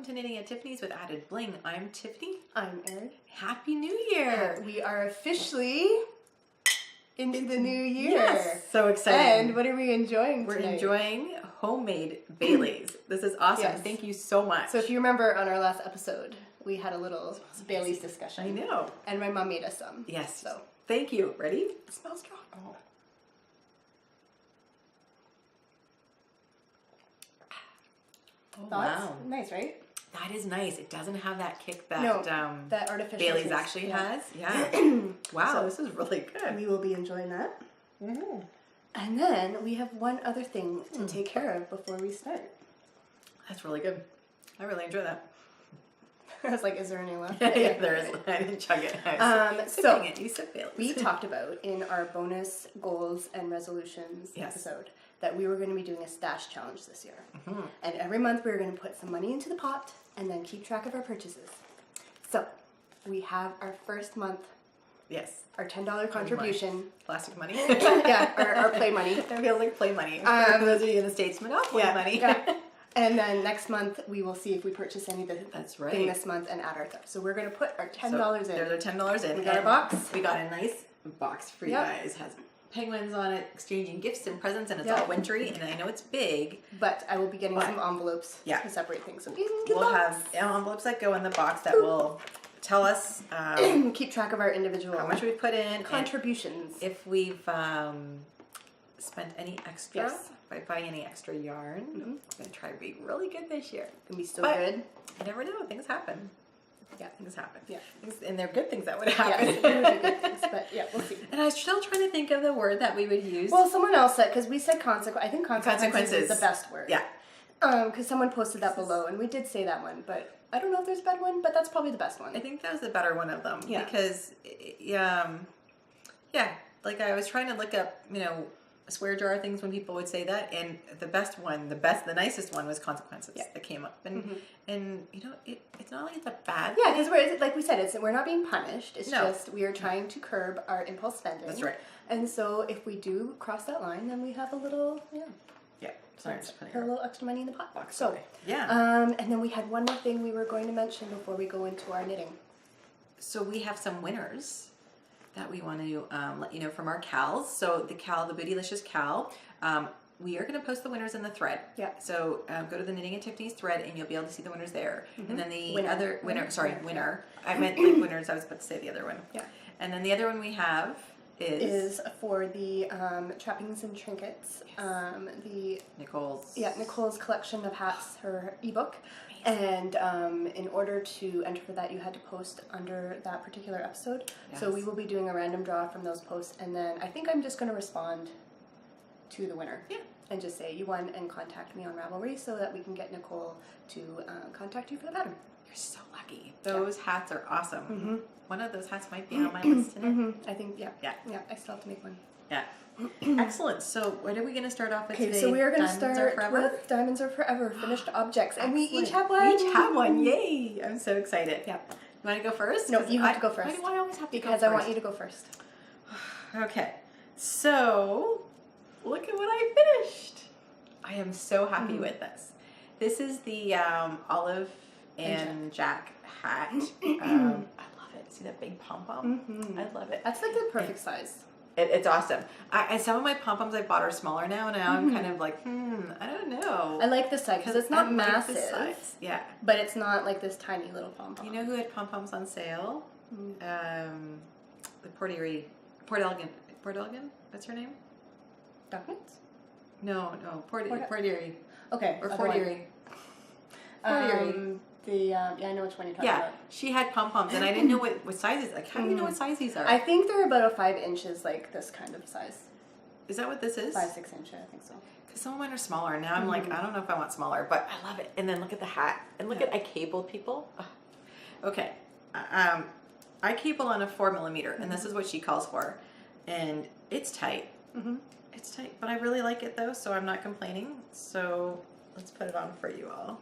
to Knitting at Tiffany's with Added Bling. I'm Tiffany. I'm Aryn. Happy New Year! We are officially into the new year. Yes, so exciting. And what are we enjoying We're tonight? enjoying homemade Baileys. This is awesome. Yes. Thank you so much. So if you remember on our last episode, we had a little Bailey's discussion. I know. And my mom made us some. Yes. So thank you. Ready? It smells strong. Oh. Oh, wow. Nice, right? That is nice. It doesn't have that kick that that artificial Bailey's taste. actually has. Yeah. Wow, So this is really good. We will be enjoying that. Mm-hmm. And then we have one other thing to take care of before we start. That's really good. I really enjoy that. I was like, is there any left? Yeah, there is. I didn't chug it. So you said Bailey's. we talked about in our bonus goals and resolutions episode that we were going to be doing a stash challenge this year. Mm-hmm. And every month we were going to put some money into the pot and then keep track of our purchases. So we have our first month. Yes. Our $10 contribution. Plastic money. Yeah, our play money. It feels like play money. For those of you in the States, Monopoly money. Yeah. And then next month we will see if we purchase any of the That's right. thing this month and add our stuff. So we're going to put our $10 in. There's our $10 in. We got our box. We got a nice box for you guys. Has penguins on it, exchanging gifts and presents, and it's all wintry. And I know it's big, but I will be getting some envelopes to separate things. So we'll have envelopes that go in the box that will tell us keep track of our individual how much we put in, contributions. If we've spent any extra by buying any extra yarn. I'm gonna try to be really good this year. It's gonna be so good. You never know. Things happen. Yeah, things happen. Yeah, and they're good things that would happen. Yeah, they would be good things, but yeah, we'll see. And I was still trying to think of the word that we would use. Well, someone else said, because we said consequence. I think consequences is the best word. Yeah. Because someone posted that below, and we did say that one, but I don't know if there's a bad one, but that's probably the best one. I think that was the better one of them. Yeah. Because, like I was trying to look up, swear jar things when people would say that, and the nicest one was consequences that came up, and it's not like it's a bad thing. Because we're, like we said, we're not being punished. It's just we are trying to curb our impulse spending. That's right. And so if we do cross that line, then we have a little sorry, a little extra money in the pot. Box so away. Yeah. And then we had one more thing we were going to mention before we go into our knitting. So we have some winners that we want to let you know from our cows. So the Bootylicious cow, we are going to post the winners in the thread. Yeah. So go to the Knitting at Tiffany's thread and you'll be able to see the winners there. And then the winner. Winner. I meant like winners. I was about to say the other one. Yeah. And then the other one we have is for the trappings and trinkets. The Nicole's collection of hats, her ebook. And in order to enter for that, you had to post under that particular episode. Yes. So we will be doing a random draw from those posts, and then I think I'm just going to respond to the winner. Yeah. And just say you won and contact me on Ravelry so that we can get Nicole to contact you for the pattern. You're so lucky. Those hats are awesome. One of those hats might be on my list today. I think, I still have to make one. Yeah. Excellent. So what are we going to start off with today? Okay, so we are going to start with Diamonds Are Forever, finished objects. And we each have one. We each have one. Yay. I'm so excited. Yeah. You want to go first? No, you have to go first. Why do I always have to go first? Because I want you to go first. Okay. So look at what I finished. I am so happy with this. This is the Olive and Jack hat. I love it. See that big pom-pom? I love it. That's like the perfect size. It's awesome. And some of my pom-poms I bought are smaller now, and now I'm kind of like, I don't know. I like this size because it's not massive. Like size. Yeah. But it's not like this tiny little pom-pom. You know who had pom-poms on sale? The Port Elgin. What's her name? Documents? No. Port Erie. Okay. Or Fort Erie. Fort Erie. I know which one you're talking about. She had pom-poms, and I didn't know what sizes. Like, how do you know what size these are? I think they're about 5 inches, like this kind of size. Is that what this is? 5-6 inches, I think so. Because some of mine are smaller, and now I'm like, I don't know if I want smaller, but I love it. And then look at the hat, and look at I cabled people. Ugh. Okay, I cable on a 4mm, and this is what she calls for, and it's tight. It's tight, but I really like it though, so I'm not complaining. So let's put it on for you all.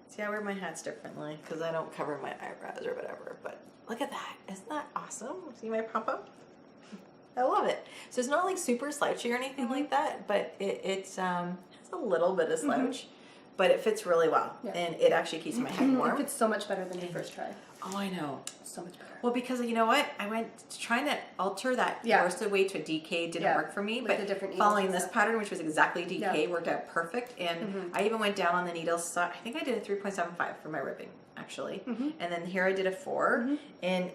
See, I wear my hats differently because I don't cover my eyebrows or whatever, but look at that. Isn't that awesome? See my pom-pom? I love it. So it's not like super slouchy or anything like that, but it has a little bit of slouch. but it fits really well, and it actually keeps my head warm. It fits so much better than your first try. Oh, I know. So much better. Well, because you know what? I went trying to alter that worsted weight to a DK didn't work for me, With but the different following needles this and pattern, which was exactly DK, worked out perfect. And I even went down on the needles. So I think I did a 3.75 for my ribbing, actually. And then here I did a 4. And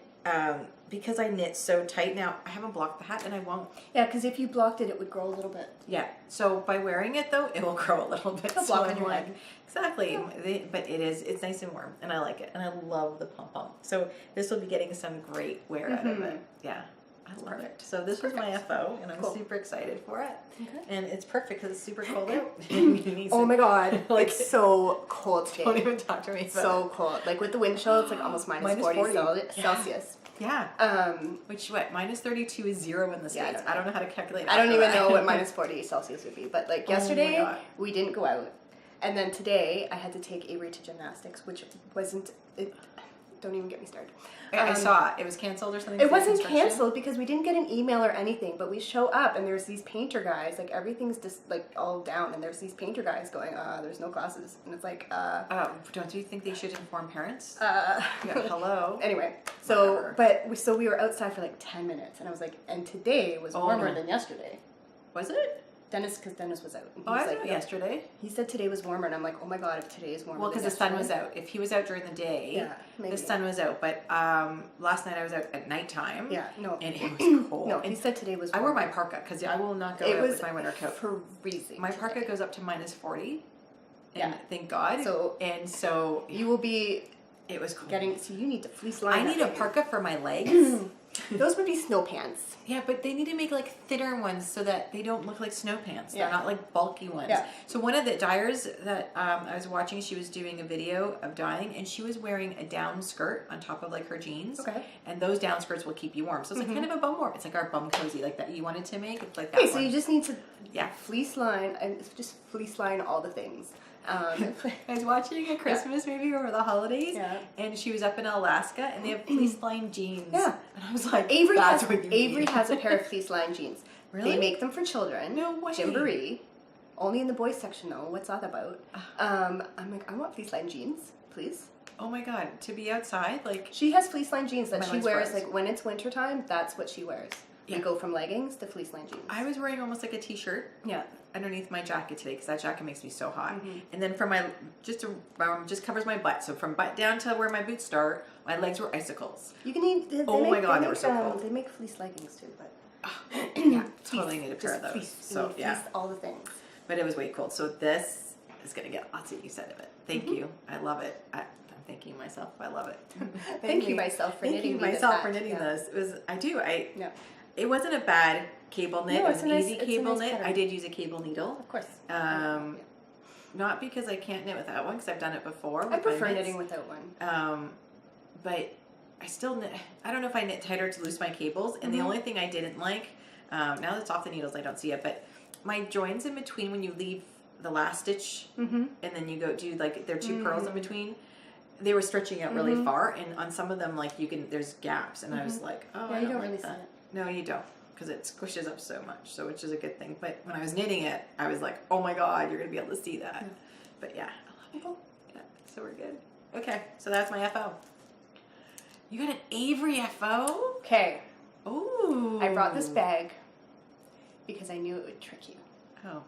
because I knit so tight now, I haven't blocked the hat, and I won't. Yeah, because if you blocked it, it would grow a little bit. Yeah. So by wearing it though, it will grow a little bit. It'll So block I'm on your like, head. exactly. But it's nice and warm, and I like it, and I love the pom pom. So this will be getting some great wear out of it. Yeah. I love it. So this was my FO, and I'm super excited for it. Okay. And it's perfect because it's super cold out. Oh my god, like, it's so cold today. Don't even talk to me about so cold. Like with the wind chill, it's like almost minus 40 Celsius. Yeah. Which what? Minus 32 is 0 in the States. I don't know how to calculate. I don't even know what minus 40 Celsius would be. But like yesterday, we didn't go out, and then today I had to take Avery to gymnastics, which wasn't. Don't even get me started. I saw it. It was canceled or something? It wasn't canceled because we didn't get an email or anything, but we show up and there's these painter guys, like everything's just like all down, and there's these painter guys going, there's no classes. And it's like, don't you think they should inform parents? Hello. Anyway, so, we were outside for like 10 minutes, and I was like, and today was warmer than yesterday. Was it? Because Dennis was out. Oh, I was out yesterday. He said today was warmer, and I'm like, oh my god, if today is warmer. Well, because the sun was out. If he was out during the day, the sun was out. But last night I was out at nighttime. Yeah, no. And it was cold. No, he said today was warmer. I wore my parka because I will not go out with my winter coat. Freezing. My parka goes up to minus 40. And thank God. So you will be. It was cold. So you need to fleece line. I need a parka for my legs. Those would be snow pants. Yeah, but they need to make like thinner ones so that they don't look like snow pants. They're not like bulky ones. Yeah. So one of the dyers that I was watching, she was doing a video of dyeing, and she was wearing a down skirt on top of like her jeans. Okay. And those down skirts will keep you warm. So it's like kind of a bum warm. It's like our bum cozy like that you wanted to make. It's like that. Okay, so you just need to fleece line and just fleece line all the things. I was watching a Christmas movie over the holidays, and she was up in Alaska, and they have fleece lined jeans. Yeah, and I was like, Avery has a pair of fleece lined jeans. Really? They make them for children. No way. Gymboree. Only in the boys section though. What's that about? I'm like, I want fleece lined jeans, please. Oh my god, to be outside, like she has fleece lined jeans that she wears like when it's winter time. That's what she wears. Yeah. We go from leggings to fleece lined jeans. I was wearing almost like a t-shirt. Yeah. Underneath my jacket today because that jacket makes me so hot. And then for my just covers my butt. So from butt down to where my boots start, my legs were icicles. You can need. They were so cold. They make fleece leggings too, but yeah, totally need a pair of those. So fleece all the things. But it was way cold. So this is gonna get lots of use out of it. Thank you. I love it. I'm thanking myself. I love it. Thank you myself for knitting. Thank you myself for knitting this. It was. I do. It wasn't a bad cable knit. It was an easy cable knit. Pattern. I did use a cable needle. Of course. Not because I can't knit without one, because I've done it before. I prefer knitting without one. But I still knit. I don't know if I knit tighter to lose my cables. And the only thing I didn't like, now that it's off the needles, I don't see it, but my joins in between when you leave the last stitch and then you go do like there are 2 pearls in between. They were stretching out really far, and on some of them, like there's gaps, and I was like, oh, I don't really see it. No, you don't, because it squishes up so much, so which is a good thing. But when I was knitting it, I was like, oh my god, you're gonna be able to see that. Yeah. But yeah, I love it. Yeah, so we're good. Okay, so that's my FO. You got an Avery FO? Okay. Ooh. I brought this bag because I knew it would trick you. Oh.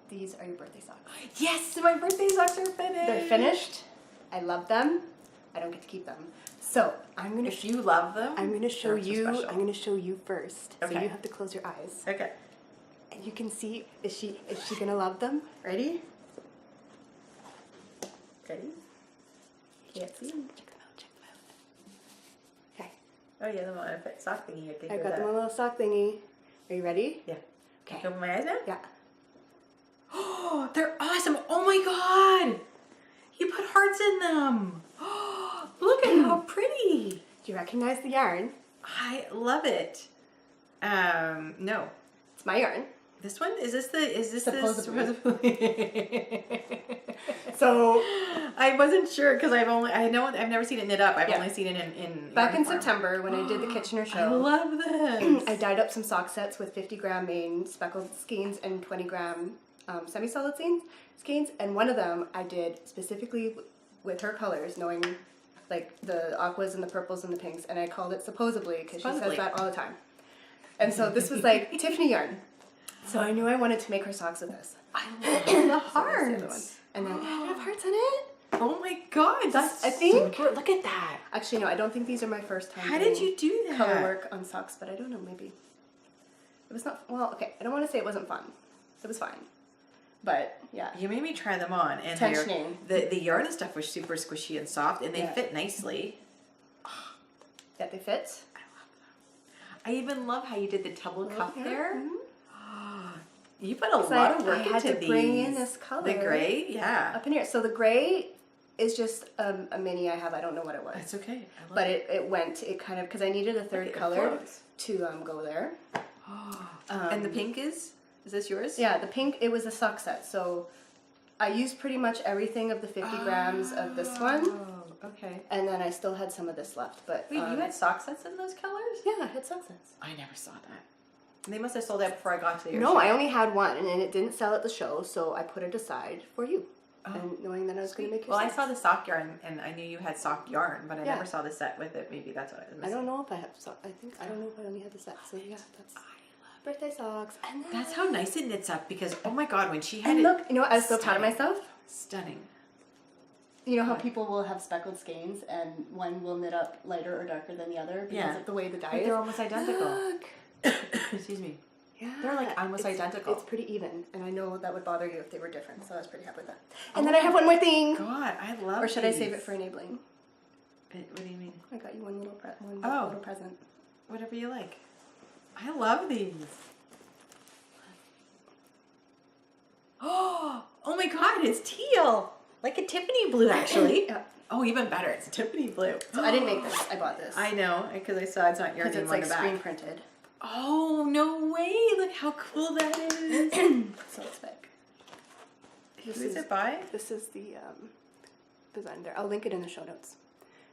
These are your birthday socks. Yes, my birthday socks are finished. They're finished. I love them. I don't get to keep them. So I'm gonna. If you love them, I'm gonna show you. I'm gonna show you first. Okay. So you have to close your eyes. Okay. And you can see. Is she gonna love them? Ready? Ready? Can't see them. Check them out. Check them out. Okay. Oh yeah, the little sock thingy. I got them a little sock thingy. Are you ready? Yeah. Okay. Can I open my eyes now? Yeah. Oh, they're awesome! Oh my god! You put hearts in them. Look at how pretty. Do you recognize the yarn? I love it. No. It's my yarn. This one? Is this supposedly? So I wasn't sure because I've never seen it knit up. I've only seen it in back in September when I did the Kitchener show. I love this. I dyed up some sock sets with 50-gram main speckled skeins and 20-gram semi-solid skeins, and one of them I did specifically with her colors, knowing like the aquas and the purples and the pinks, and I called it Supposedly because she says that all the time. And so this was like Tiffany yarn. So I knew I wanted to make her socks with this. I love the hearts. And then I have hearts on it. Oh my god, that's I think. so look at that. Actually, no, I don't think these are my first time. How did you do that? Color work on socks, but I don't know. Maybe it was not. Well, okay. I don't want to say it wasn't fun. It was fine. But yeah, you made me try them on, and tensioning. The yarn and stuff was super squishy and soft, and they fit nicely. Yeah, they fit. I love them. I even love how you did the double cuff there. Mm-hmm. You put a lot of work into these. I had to bring in this color. The gray, yeah. Up in here. So the gray is just a mini I have. I don't know what it was. It's okay. But it kind of, because I needed a third color to go there. And the pink is this yours? Yeah, the pink, it was a sock set. So I used pretty much everything of the 50 grams of this one. Oh, okay. And then I still had some of this left. But wait, you had sock sets in those colors? Yeah, I had sock sets. I never saw that. They must have sold that before I got to the No, I only had one, and it didn't sell at the show, so I put it aside for you. Oh, and knowing that I was going to make well, I saw the sock yarn, and I knew you had sock yarn, but I never saw the set with it. Maybe that's what I was missing. I don't know if I have sock. I don't know if I only had the set. So yeah, that's birthday socks. And that's how nice it knits up, because oh my god, when she had and look, you know, I was so proud of myself. Stunning. You know how people will have speckled skeins, and one will knit up lighter or darker than the other because of the way the dye is. They're almost identical. Look. Excuse me. Yeah, they're like almost identical. It's pretty even, and I know that would bother you if they were different, so I was pretty happy with that. And then I have one more thing. God, I love. Or should I save it for enabling? What do you mean? I got you one little present. Whatever you like. I love these. Oh my god, it's teal, like a Tiffany blue actually. Yeah. Oh, even better, it's Tiffany blue. So I didn't make this. I bought this. I know, because I saw it's not your name on the back. It's like screen printed. Oh, no way. Look how cool that is. So it's like. Who is it by? This is the design there. I'll link it in the show notes.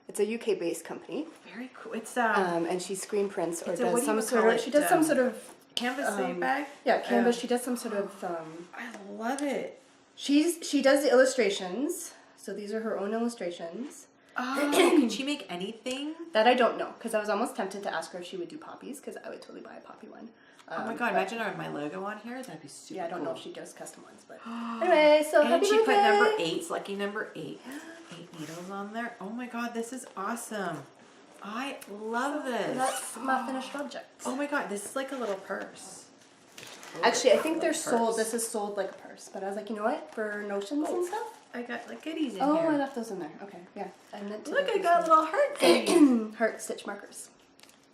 It's a UK-based company. Very cool. It's and she screen prints or does some sort of. She does some sort of canvas bag. Yeah, canvas. She does some sort of. I love it. She does the illustrations. So these are her own illustrations. Oh, can she make anything? That I don't know, because I was almost tempted to ask her if she would do poppies, because I would totally buy a poppy one. Oh my god, imagine her with my logo on here. That'd be super Yeah, I don't know cool. if she does custom ones, but anyway, so and happy she birthday. put number 8, lucky number 8. 8 needles on there. Oh my god, this is awesome. I love this. That's my finished object. Oh my god, this is like a little purse. Actually, I think they're sold. This is sold like a purse, but I was like, you know what? For notions and stuff. I got like goodies in here. Oh, I left those in there. Okay, yeah. I meant to. Look, I got little heart things. Heart stitch markers.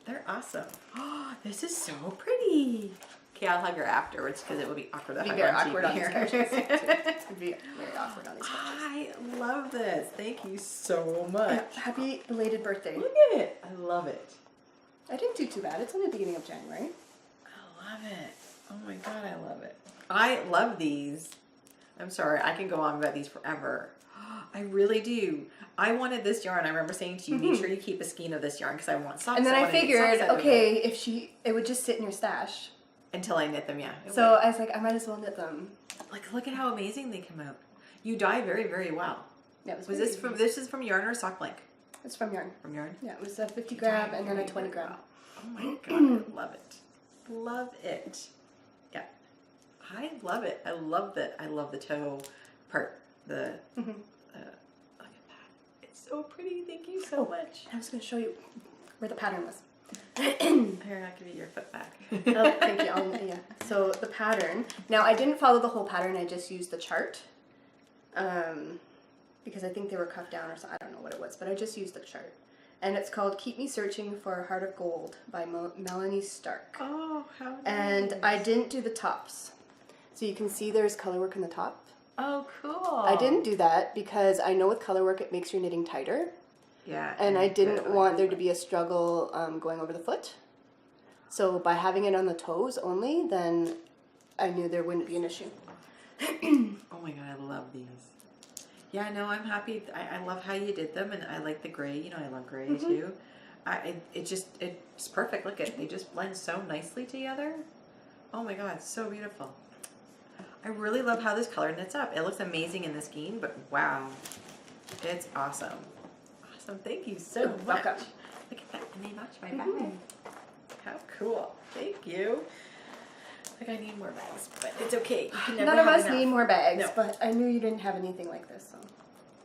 They're awesome. Oh, this is so pretty. Okay, I'll hug her afterwards because it will be awkward. It'd be very awkward on these couches. It'd be very awkward on these couches. I love this. Thank you so much. Happy belated birthday. Look at it. I love it. I didn't do too bad. It's only the beginning of January. I love it. Oh my god, I love it. I love these. I'm sorry, I can go on about these forever. I really do. I wanted this yarn. I remember saying to you, make sure you keep a skein of this yarn because I want socks. And then I figured, okay, if it would just sit in your stash. Until I knit them, yeah. So I was like, I might as well knit them. Like, look at how amazing they come out. You dye very, very well. Yeah, was this from? This is from yarn or sock blank? It's from yarn. From yarn. Yeah, it was a 50 gram and then a 20 gram. Well. Oh my god, I love it. Love it. Yeah, I love it. I love that. I love the toe part. Look at that. It's so pretty. Thank you so much. I was going to show you where the pattern was. Here, I'll give you your foot back. Oh, thank you. Yeah. So the pattern. Now I didn't follow the whole pattern. I just used the chart. Because I think they were cuffed down or something. I don't know what it was, but I just used the chart. And it's called Keep Me Searching for a Heart of Gold by Melanie Stark. Oh, how nice. And I didn't do the tops. So you can see there's color work in the top. Oh, cool. I didn't do that because I know with color work it makes your knitting tighter. Yeah. And I didn't want there to be a struggle going over the foot. So by having it on the toes only, then I knew there wouldn't be an issue. Oh my god, I love these. Yeah, no, I'm happy. I love how you did them, and I like the gray. You know, I love gray too. It's perfect. Look at they just blend so nicely together. Oh my god, it's so beautiful. I really love how this color knits up. It looks amazing in the skein, but wow, it's awesome. Awesome, thank you so much. Welcome. Look at that, and they match my bag. How cool, thank you. Like I need more bags, but it's okay. You can never None of have us enough. need more bags, No. but I knew you didn't have anything like this, so.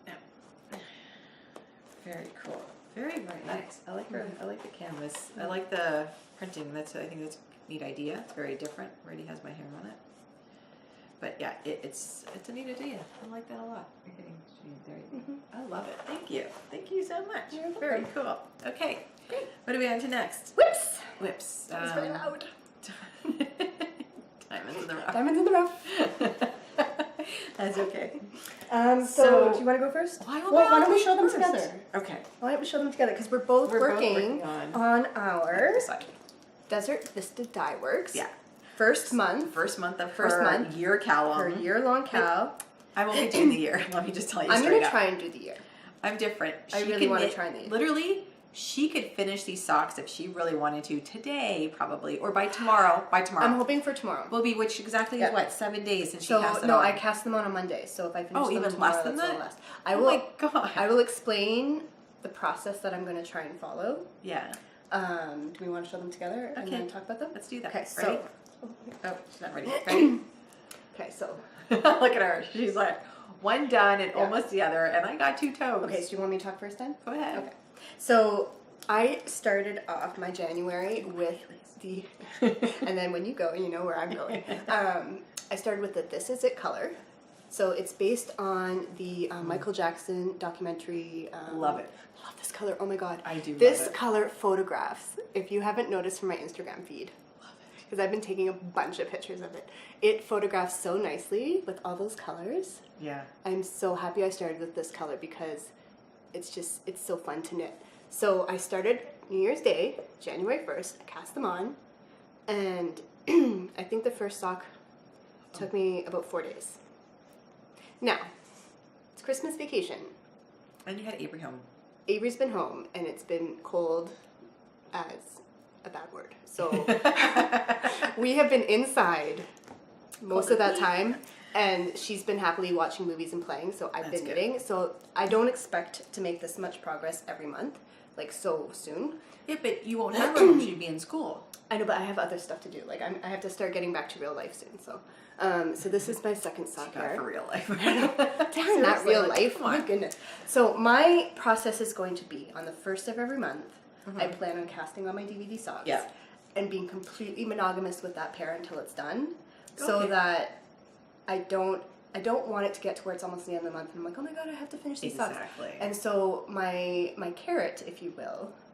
No. Very cool. Very, very nice. I like her. I like the canvas. I like the printing. I think that's a neat idea. It's very different. Already has my hair on it. But yeah, it's a neat idea. I like that a lot. You're hitting there. I love it. Thank you. Thank you so much. You're welcome. Very cool. Okay. Great. What are we on to next? Whips! Whips. It's very loud. Diamonds in the rough. Diamonds in the rough. That's okay. So do you want to go first? Why don't we show them together? Okay. Why don't we show them together? Because we're both working on our Desert Vista Dye Works. Yeah. First month. First month of her year cal. Her year-long cal. I won't be doing the year. Let me just tell you I'm straight going to up. try and do the year. I'm different. I really want to try these. Literally, she could finish these socks if she really wanted to today, probably, or by tomorrow. By tomorrow. I'm hoping for tomorrow. Will be, which exactly is what, 7 days since she cast it no, on. I cast them on a Monday. So if I finish them even tomorrow, less than that's a that? little less. Oh my God. I will explain the process that I'm going to try and follow. Yeah. Do we want to show them together and then talk about them? Let's do that. Okay, Ready? so Oh, she's not ready. Ready? okay, so Look at her. She's like, one done and almost the other, and I got 2 toes. okay, so you want me to talk first then? Go ahead. Okay. So I started off my January with the, and then when you go, you know where I'm going. I started with the This Is It color. So it's based on the Michael Jackson documentary. Love it. I love this color. Oh my God. I do This love it. color photographs, if you haven't noticed from my Instagram feed, because I've been taking a bunch of pictures of it. It photographs so nicely with all those colors. Yeah. I'm so happy I started with this color because it's so fun to knit. So I started New Year's Day, January 1st, I cast them on, and I think the first sock took me about 4 days. Now, it's Christmas vacation. And you had Avery home. Avery's been home, and it's been cold as a bad word. So we have been inside most of that time, and she's been happily watching movies and playing, so I've been knitting. So I don't expect to make this much progress every month, like so soon. Yeah, but you won't have her when she'd be in school. I know, but I have other stuff to do. Like I have to start getting back to real life soon. So, so this is my second sock Not here. for real life. Damn, not real life. Oh my goodness. So my process is going to be on the 1st of every month. I plan on casting on my DVD socks. Yeah. And being completely monogamous with that pair until it's done, so that I don't want it to get to where it's almost the end of the month and I'm like, oh my God, I have to finish these socks. Exactly. And so my carrot, if you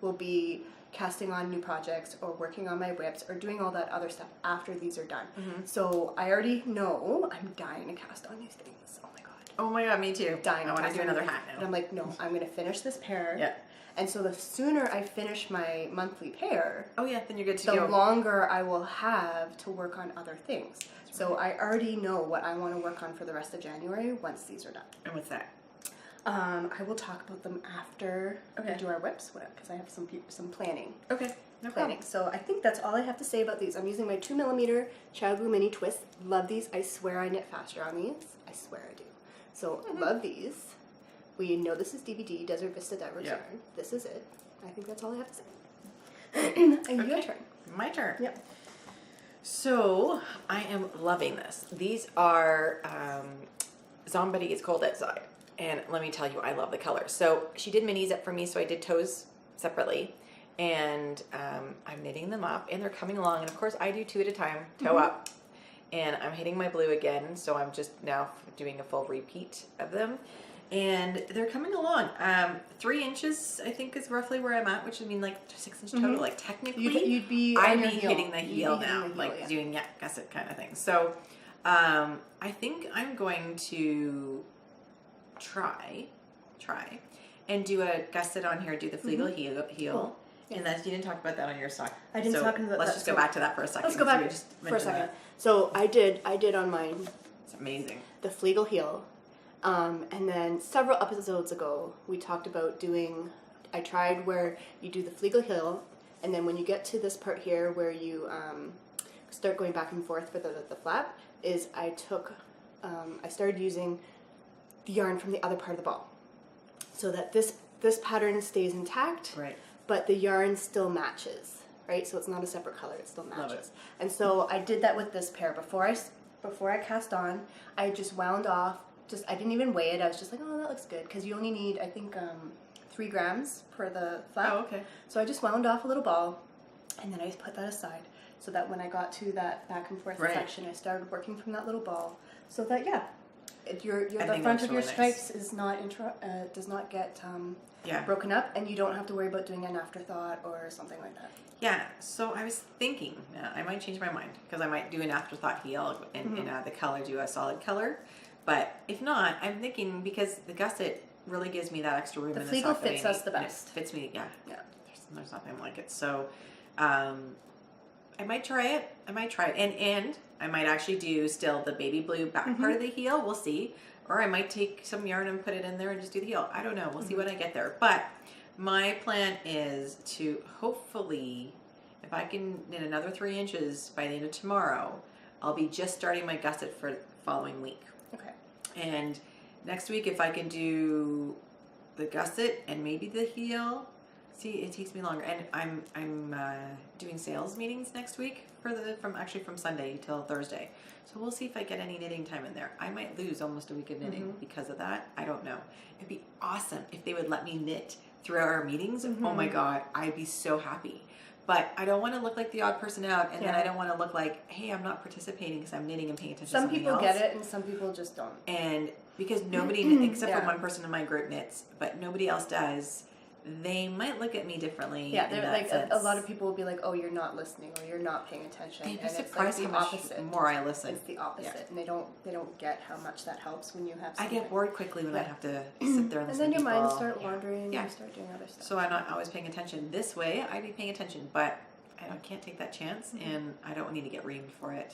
will be casting on new projects or working on my whips or doing all that other stuff after these are done. So I already know I'm dying to cast on these things. Oh my God. Oh my God, me too. Dying. I want to do another hat And now. I'm like, no, I'm going to finish this pair. Yeah. And so the sooner I finish my monthly pair, Oh yeah, then you're good to the go. longer I will have to work on other things. So I already know what I want to work on for the rest of January once these are done. And what's that? I will talk about them after we do our whips, because I have some planning. Okay. No Planning. So I think that's all I have to say about these. I'm using my 2mm Chow Glue Mini Twist. Love these. I swear I knit faster on these. I swear I do. So love these. We know this is DVD, Desert Vista Dye Works yarn. This is it. I think that's all I have to say. And your turn. My turn. Yep. So I am loving this. These are Zombie It's Cold Outside. And let me tell you, I love the colors. So she did minis up for me, so I did toes separately. And I'm knitting them up, and they're coming along. And of course, I do 2 at a time, toe up. And I'm hitting my blue again, so I'm just now doing a full repeat of them. And they're coming along. 3 inches, I think, is roughly where I'm at, which would mean like 6 inch total. Like technically, you'd be I'd on be your heel. hitting the You'd be heel hitting now, the heel, like doing gusset kind of thing. So I think I'm going to try, and do a gusset on here. Do the Flegel heel. Cool. And that's, you didn't talk about that on your sock. I didn't talk about that. Let's just go back to that for a second. Let's go back for a second. So I did on mine. It's amazing. The Flegel heel. And then several episodes ago, we talked about I tried where you do the Flegel heel, and then when you get to this part here where you start going back and forth for the flap is I started using the yarn from the other part of the ball, so that this pattern stays intact, right, but the yarn still matches, right? So it's not a separate color; it still matches. Love it. And so I did that with this pair. Before I cast on, I just wound off. I didn't even weigh it. I was just like, oh, that looks good, because you only need, I think, 3 grams per the flap. Oh, okay. So I just wound off a little ball, and then I just put that aside, so that when I got to that back and forth section, I started working from that little ball, so that the front of your stripes is not does not get broken up, and you don't have to worry about doing an afterthought or something like that. Yeah, so I was thinking, I might change my mind, because I might do an afterthought heel and the color, do a solid color. But if not, I'm thinking, because the gusset really gives me that extra room. The in the Fleegle sock that I fits need, us the best. It fits me, yeah. Yeah. There's nothing like it. So I might try it. And I might actually do still the baby blue back part of the heel. We'll see. Or I might take some yarn and put it in there and just do the heel. I don't know. We'll see when I get there. But my plan is to hopefully, if I can knit another 3 inches by the end of tomorrow, I'll be just starting my gusset for the following week. Okay. And next week, if I can do the gusset and maybe the heel, see, it takes me longer. And I'm doing sales meetings next week from Sunday till Thursday. So we'll see if I get any knitting time in there. I might lose almost a week of knitting because of that. I don't know. It'd be awesome if they would let me knit throughout our meetings. Oh my God, I'd be so happy. But I don't want to look like the odd person out, and then I don't want to look like, hey, I'm not participating because I'm knitting and paying attention to something else. Some people get it, and some people just don't. And because nobody, except for one person in my group knits, but nobody else does, they might look at me differently. Yeah, they're like a lot of people will be like, "Oh, you're not listening, or you're not paying attention." They'd be and surprised it's like how much more I listen. It's the opposite, and they don't get how much that helps when you have. Something. I get bored quickly when I have to sit there and listen. And then your to people. mind start wandering, and you start doing other stuff. So I'm not always paying attention. This way, I'd be paying attention, but I can't take that chance, and I don't need to get reamed for it.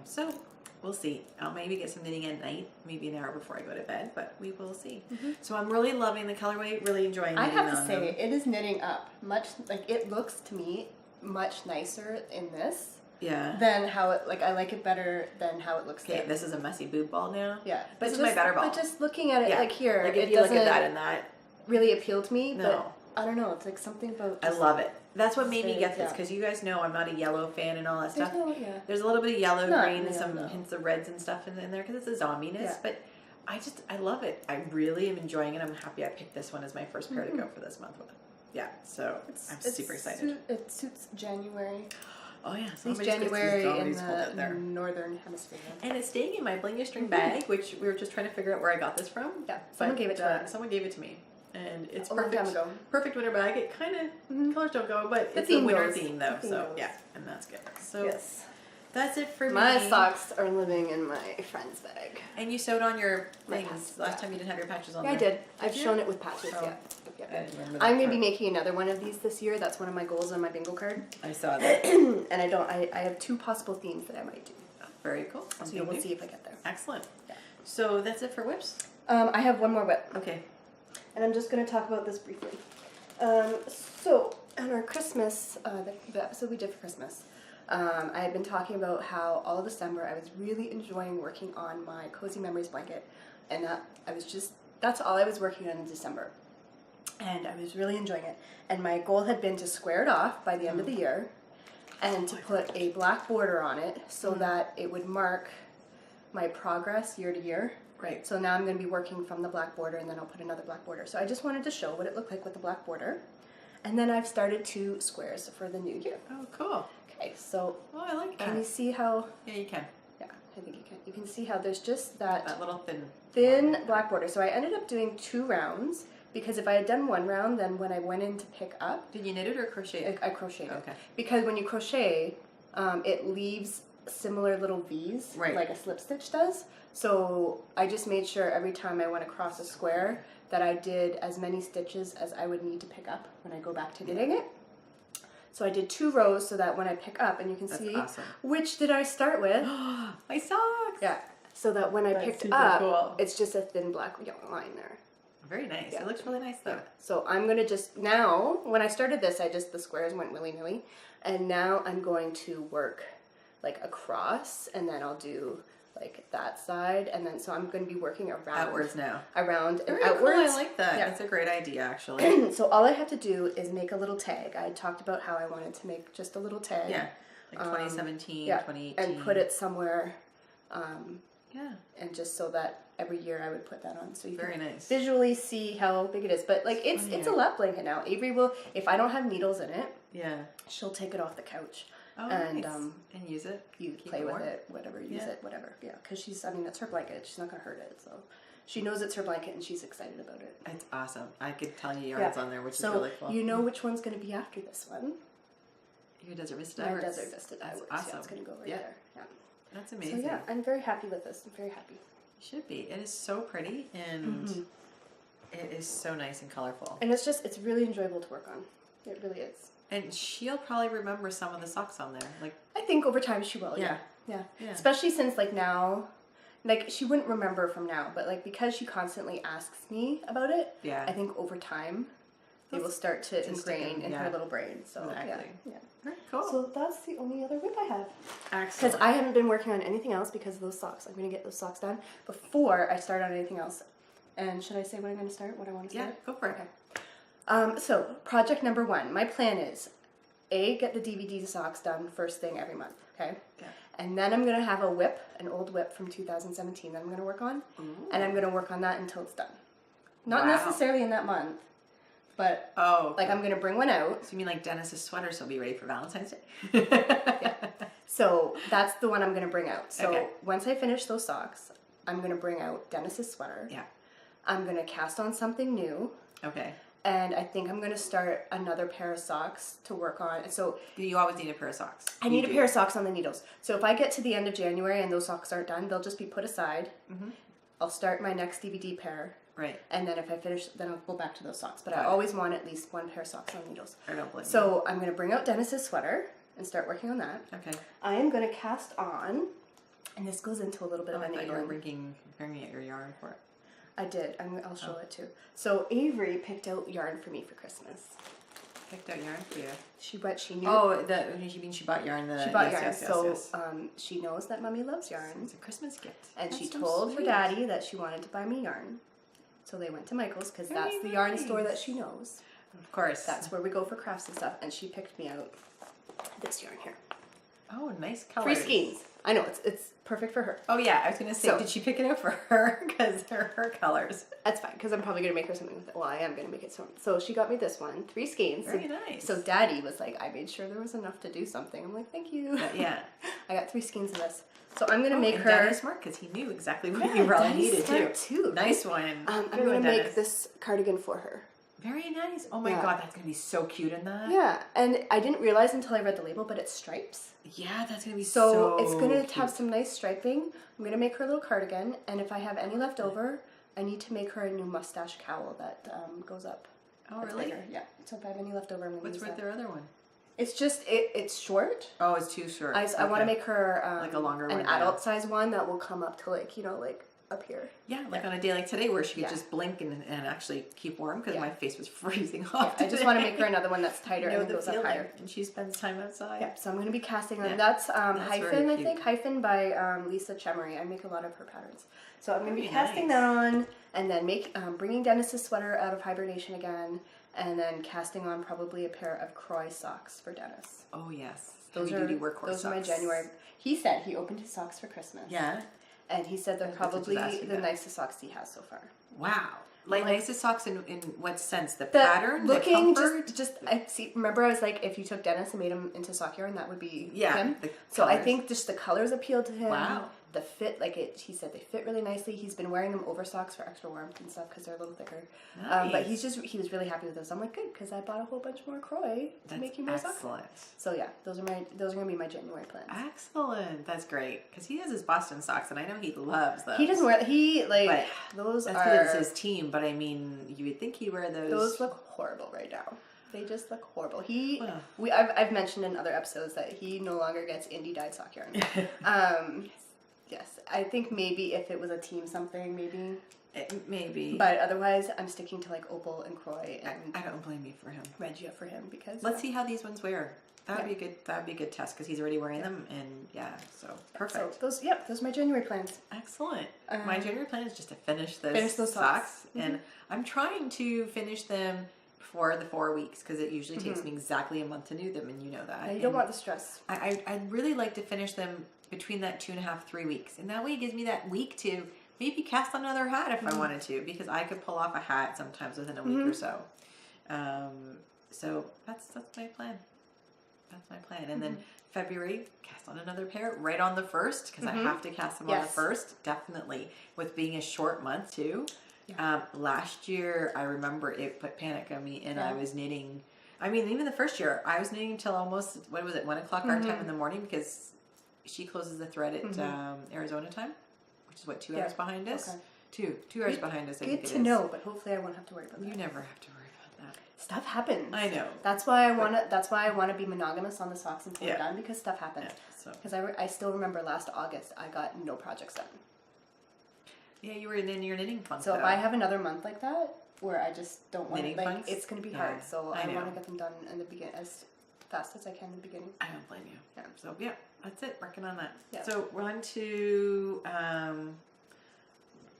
So we'll see. I'll maybe get some knitting at night, maybe an hour before I go to bed, but we will see. So I'm really loving the colorway, really enjoying knitting. I have to say, it is knitting up much. Like, it looks to me much nicer in this. Yeah. Than how it, like, I like it better than how it looks there. This is a messy boob ball now. Yeah. This is my better ball. But just looking at it, like here, like if it you look at doesn't that and that. really appeal to me, No. but I don't know, it's like something about I love it. That's what made me get this, because you guys know I'm not a yellow fan and all that stuff. There's a little bit of yellow, green, and some hints of reds and stuff in there, because it's a zombie-ness, but I love it. I really am enjoying it. I'm happy I picked this one as my first pair to go for this month with. Yeah, so I'm super excited. It suits January. Oh yeah, it's January in the northern hemisphere. And it's staying in my Bling Your String bag, which we were just trying to figure out where I got this from. Yeah, someone gave it to us. Someone gave it to me. And it's a long time ago. Perfect winter bag. It kind of colors don't go, but it's a winter theme though. So yeah, and that's good. So that's it for me. My socks are living in my friend's bag. And you sewed on your things last time. You didn't have your patches on. Yeah, I did. I've shown it with patches. I'm going to be making another one of these this year. That's one of my goals on my bingo card. I saw that. And I have 2 possible themes that I might do. Oh, very cool. So we'll see if I get there. Excellent. Yeah. So that's it for whips? I have one more whip. Okay. And I'm just going to talk about this briefly. So on our Christmas, the episode we did for Christmas, I had been talking about how all December I was really enjoying working on my Cozy Memories blanket. And that's all I was working on in December. And I was really enjoying it. And my goal had been to square it off by the end of the year and to put a black border on it so that it would mark my progress year to year. Right. So now I'm going to be working from the black border, and then I'll put another black border. So I just wanted to show what it looked like with the black border. And then I've started 2 squares for the new year. Oh, cool. Okay, so I like that. Can you see how... Yeah, you can. Yeah, I think you can. You can see how there's just that little thin black border. So I ended up doing 2 rounds, because if I had done 1 round, then when I went in to pick up... Did you knit it or crochet it? I crocheted it. Okay. Because when you crochet, it leaves similar little V's, like a slip stitch does. So I just made sure every time I went across a square that I did as many stitches as I would need to pick up when I go back to knitting it. So I did 2 rows so that when I pick up, and you can see which did I start with? My socks! Yeah. So that when I picked up, it's just a thin black line there. Very nice. It looks really nice though. Yeah. So I'm going to just, now, when I started this, the squares went willy-nilly. And now I'm going to work like across, and then I'll do like that side, and then so I'm going to be working around outwards now. Around and Very outwards. cool. I like that. Yeah. That's a great idea, actually. So all I have to do is make a little tag. I talked about how I wanted to make just a little tag. Yeah, like 2017, yeah, 2018. and put it somewhere. Yeah. And just so that every year I would put that on, so you Very can nice. visually see how big it is. But like it's a lap blanket now. Avery will, if I don't have needles in it, Yeah. she'll take it off the couch. Oh, and nice. And use it. You Keep play it with warm. it, whatever, use it, whatever. Yeah, because I mean, that's her blanket. She's not gonna hurt it, so she knows it's her blanket and she's excited about it. It's awesome. I could tell you yarns on there, which is so really cool. you know which one's gonna be after this one. Your Desert Vista My Outwards. Desert Vista That's Outwards. awesome. Yeah, it's gonna go right there. Yeah. That's amazing. So yeah, I'm very happy with this. I'm very happy. You should be. It is so pretty and it is so nice and colorful. And it's really enjoyable to work on. It really is. And she'll probably remember some of the socks on there. Like, I think over time she will. Yeah. Especially since like now, like she wouldn't remember from now, but like because she constantly asks me about it, I think over time they will start to ingrain in her little brain. So exactly. yeah. Very cool. So that's the only other whip I have. Excellent. Because I haven't been working on anything else because of those socks. I'm going to get those socks done before I start on anything else. And should I say when I'm going to start? What I want to start? Yeah, go for it. Okay. So project number 1. My plan is get the DVD socks done first thing every month. Okay. Yeah. And then I'm going to have a whip, an old whip from 2017 that I'm going to work on. And I'm going to work on that until it's done. Not necessarily in that month. But like I'm gonna bring one out. So you mean like Dennis's sweaters will be ready for Valentine's Day? So that's the one I'm gonna bring out. So once I finish those socks, I'm gonna bring out Dennis's sweater. Yeah. I'm gonna cast on something new. Okay. And I think I'm gonna start another pair of socks to work on. So you always need a pair of socks. I need a pair of socks on the needles. So if I get to the end of January and those socks aren't done, they'll just be put aside. I'll start my next DVD pair. Right. And then if I finish, then I'll go back to those socks. But I always want at least one pair of socks on needles. I don't blame you. So I'm going to bring out Dennis's sweater and start working on that. Okay. I am going to cast on, and this goes into a little bit of I a thought you were needling. bringing out your yarn for it. I did. I'll show it too. So Avery picked out yarn for me for Christmas. Picked out yarn for you. She knew. Oh, you mean she bought yarn? She bought yarn. So she knows that Mommy loves yarn. It's a Christmas gift. And she told her daddy that she wanted to buy me yarn. So they went to Michael's because that's the yarn store that she knows. Of course. That's where we go for crafts and stuff. And she picked me out this yarn here. Oh, nice colors. Free skeins. I know, it's perfect for her. Oh yeah, I was going to say, did she pick it out for her? Because they're her colors. That's fine, because I'm probably going to make her something with it. Well, I am going to make it something. So she got me this one, 3 skeins. Very nice. So Daddy was like, I made sure there was enough to do something. I'm like, thank you. Yeah. I got 3 skeins of this. So I'm going to make her... Daddy's smart, because he knew exactly what you really needed too. Nice one. I'm going to make this cardigan for her. Very nice. Oh my god, that's going to be so cute in that. Yeah, and I didn't realize until I read the label, but it's stripes. Yeah, that's going to be so it's going to cute. have some nice striping. I'm going to make her a little cardigan, and if I have any left over, I need to make her a new mustache cowl that goes up. Oh, really? Bigger. Yeah. So if I have any left over, I'm going to use that. What's with their other one? It's just, it's short. Oh, it's too short. I want to make her like a longer one. An adult size one that will come up to like, like up here. Yeah, like on a day like today where she could just blink and actually keep warm because my face was freezing off. I just want to make her another one that's tighter and goes up higher. And she spends time outside. Yeah, so I'm going to be casting on that's Hyphen, I think. Hyphen by Lisa Chemery. I make a lot of her patterns. So I'm going to be casting that on and then bringing Dennis's sweater out of hibernation again and then casting on probably a pair of Croy socks for Dennis. Oh, yes. Those are my January. He said he opened his socks for Christmas. Yeah. And he said they're probably the nicest socks he has so far. Wow. Like nicest socks in what sense? The pattern? Looking, the comfort? I see. Remember I was like, if you took Dennis and made him into sock yarn, that would be him. So colors. I think just the colors appealed to him. Wow. The fit, he said they fit really nicely. He's been wearing them over socks for extra warmth and stuff because they're a little thicker. Nice. But he was really happy with those. I'm like, good, because I bought a whole bunch more Croy to make you more socks. Excellent. So yeah, those are gonna be my January plans. Excellent. That's great because he has his Boston socks and I know he loves those. He doesn't wear those. That's because it's his team, but I mean, you would think he'd wear those. Those look horrible right now. They just look horrible. I've mentioned in other episodes that he no longer gets indie dyed sock yarn. Yes, I think maybe if it was a team something, maybe. But otherwise, I'm sticking to like Opal and Croy and I don't blame you for him. Regia for him because Let's see how these ones wear. that would be a good test because he's already wearing them, and so perfect. So those are my January plans. Excellent. My January plan is just to finish those socks, and I'm trying to finish them for the 4 weeks because it usually takes me exactly a month to do them, and you know that. Yeah, you don't want the stress. I'd really like to finish them between that 2.5, 3 weeks, and that way it gives me that week to maybe cast another hat if I wanted to, because I could pull off a hat sometimes within a week or so. So that's my plan. That's my plan. And then February, cast on another pair right on the 1st, because I have to cast them on the 1st, definitely, with being a short month too. Yeah. Last year, I remember it put panic on me, and I was knitting. I mean, even the first year, I was knitting until almost, 1 o'clock our time in the morning, because she closes the thread at Arizona time, which is what, 2 hours behind us? Okay. 2 hours behind us, I think it is. Good to know, but hopefully I won't have to worry about that. You never have to worry about that. Stuff happens. I know. That's why I want to be monogamous on the socks until we're done, because stuff happens. Because I still remember last August I got no projects done. Yeah, you were in your knitting funk. So if I have another month like that where I just don't want to, funks? it's going to be hard. So I want to get them done in the beginning as fast as I can in the beginning. I don't blame you. Yeah. So that's it. Working on that. Yeah. So we're on to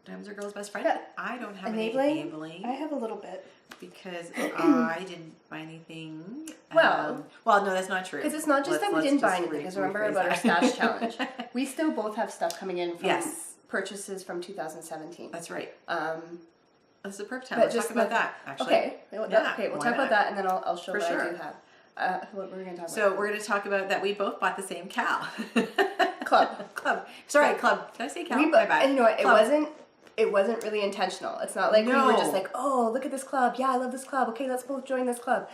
Diamonds Are Girl's Best Friend. Yeah. I don't have any enabling. I have a little bit. Because I didn't buy anything. Well, no, that's not true. Because it's not just that we didn't buy anything. Because remember about our stash challenge. We still both have stuff coming in from purchases from 2017. That's right. This is a perfect time. Let's talk about that, actually. Okay. We'll talk about that, and then I'll show what I do have. What we're going to talk about. So we're going to talk about that we both bought the same cow. Club. Sorry, club. Did I say cow? My bad. And you know what? It wasn't really intentional. It's not like we were just like, oh, look at this club. Yeah, I love this club. Okay, let's both join this club.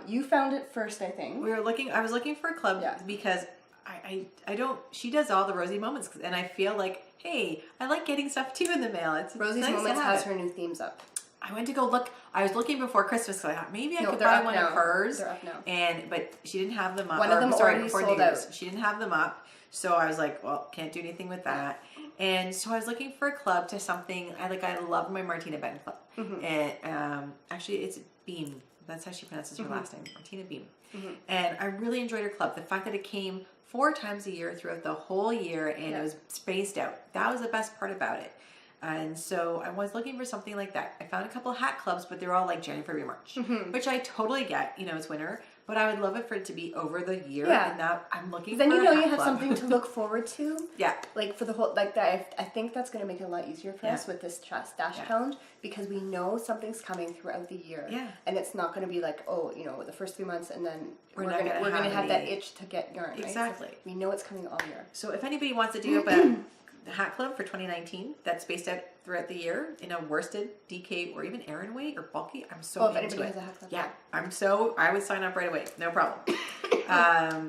You found it first, I think. I was looking for a club because I don't, she does all the Rosie Moments, and I feel like, hey, I like getting stuff too in the mail. Rosie's nice Moments has her new themes up. I went to go look. I was looking before Christmas, so I thought maybe I could buy one of hers. They're up now. But she didn't have them up. One of them already sold out. She didn't have them up, so I was like, well, can't do anything with that. And so I was looking for a club to something. I love my Martina Benton club. And actually, it's Beam. That's how she pronounces her last name, Martina Beam. And I really enjoyed her club. The fact that it came 4 times a year throughout the whole year, and it was spaced out. That was the best part about it. And so I was looking for something like that. I found a couple of hat clubs, but they're all like January, February, March, which I totally get. You know, it's winter, but I would love it for it to be over the year. Yeah. And now I'm looking for a hat club. Then you have something to look forward to. Yeah. Like for the whole, like that, I think that's going to make it a lot easier for us with this stash challenge, because we know something's coming throughout the year. Yeah. And it's not going to be like, oh, you know, the first 3 months, and then we're going to have that itch to get yarn. Exactly. Right? So we know it's coming all year. So if anybody wants to do a hat club for 2019 that's spaced out throughout the year in a worsted, DK, or even Aryn weight or bulky, I'm so into it. If anybody has a hat club. I would sign up right away. No problem.